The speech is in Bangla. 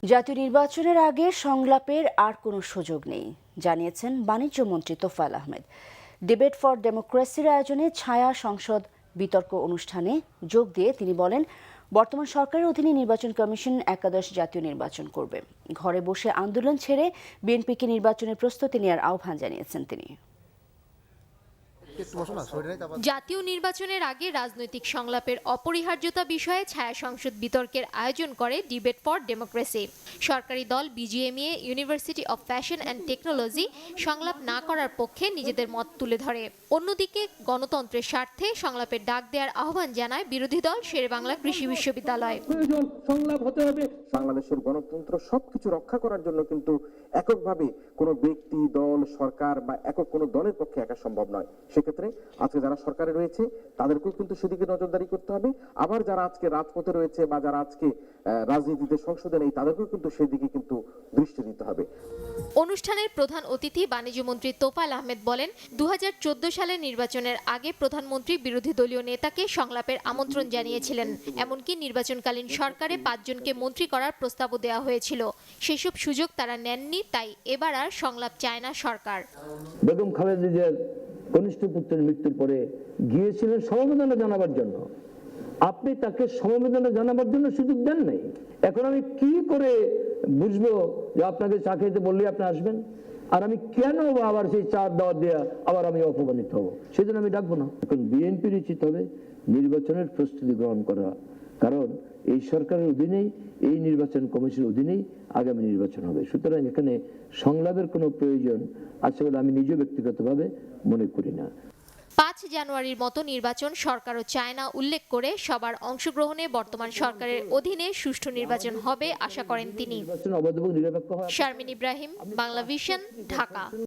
জাতীয় নির্বাচনের আগে সংলাপের আর কোনো সুযোগ নেই জানিয়েছেন বাণিজ্যমন্ত্রী তোফায়েল আহমেদ। ডিবেট ফর ডেমোক্রেসির আয়োজনে ছায়া সংসদ বিতর্ক অনুষ্ঠানে যোগ দিয়ে তিনি বলেন, বর্তমান সরকারের অধীনে নির্বাচন কমিশন একাদশ জাতীয় নির্বাচন করবে। ঘরে বসে আন্দোলন ছেড়ে বিএনপিকে নির্বাচনের প্রস্তুতি নেওয়ার আহ্বান জানিয়েছেন তিনি। জাতীয় নির্বাচনের আগে রাজনৈতিক সংলাপের অপরিহার্যতা বিষয়ে ছায়া সংসদ বিতর্কের আয়োজন করে ডিবেট ফর ডেমোক্রেসি। সরকারি দল BGMEA university of fashion and technology সংলাপ না করার পক্ষে নিজেদের মত তুলে ধরে। অন্যদিকে গণতন্ত্রের স্বার্থে সংলাপের ডাক দেওয়ার আহ্বান জানায় বিরোধী দল শেরেবাংলা কৃষি বিশ্ববিদ্যালয়। সংলাপ হতে হবে। বাংলাদেশের গণতন্ত্র সবকিছু রক্ষা করার জন্য কিন্তু এককভাবে কোনো ব্যক্তি, দল, সরকার বা একক কোনো দলের পক্ষে একা সম্ভব নয়। সেক্ষেত্রে আজকে যারা সরকারে রয়েছে তাদেরকেও কিন্তু সেদিকে নজরদারি করতে হবে। আবার যারা আজকে রাজপথে রয়েছে বা যারা আজকে রাজনীতিতে সংসদে নেই তাদেরকেও কিন্তু সেদিকে কিন্তু দৃষ্টি দিতে হবে। অনুষ্ঠানের প্রধান অতিথি বাণিজ্যমন্ত্রী তোফায়েল আহমেদ বলেন, 2014 সালের নির্বাচনের আগে প্রধানমন্ত্রী বিরোধী দলীয় নেতাকে সংলাপের আমন্ত্রণ জানিয়েছিলেন। এমনকি নির্বাচনকালীন সরকারে 5 জনকে মন্ত্রী করার প্রস্তাবও দেওয়া হয়েছিল। সেসব সুযোগ তারা নেননি, তাই এবার আর সংলাপ চায় না সরকার। বেগম খালেদা জিয়ার কনিষ্ঠ পুত্রের মৃত্যুর পরে গিয়েছিলেন সমবেদনা জানাবার জন্য। আপনি তাকে সমবেদনা জানাবার জন্য সুযোগ দেন নাই। এখন আমি কি করে বুঝবো যে আপনাকে চা খেতে বললে আপনি আসবেন, আর আমি কেন আবার সেই চা দাওয়াত দেওয়া আবার আমি অপমানিত হব? সেজন্য আমি ডাকবো না। এখন বিএনপির উচিত হবে নির্বাচনের প্রস্তুতি গ্রহণ করা, কারণ এই সরকারের অধীনেই, এই নির্বাচন কমিশনের অধীনেই আগামী নির্বাচন হবে। সুতরাং এখানে সংলাপের কোনো প্রয়োজন আছে বলে আমি নিজে ব্যক্তিগতভাবে মনে করি না। 5 জানুয়ারির মতো নির্বাচন সরকারও চায় না উল্লেখ করে সবার অংশগ্রহণে বর্তমান সরকারের অধীনে সুষ্ঠু নির্বাচন হবে আশা করেন তিনি। নির্বাচন অবাধ এবং নিরপেক্ষ হয়। শারমিন ইব্রাহিম, বাংলা ভিশন, ঢাকা।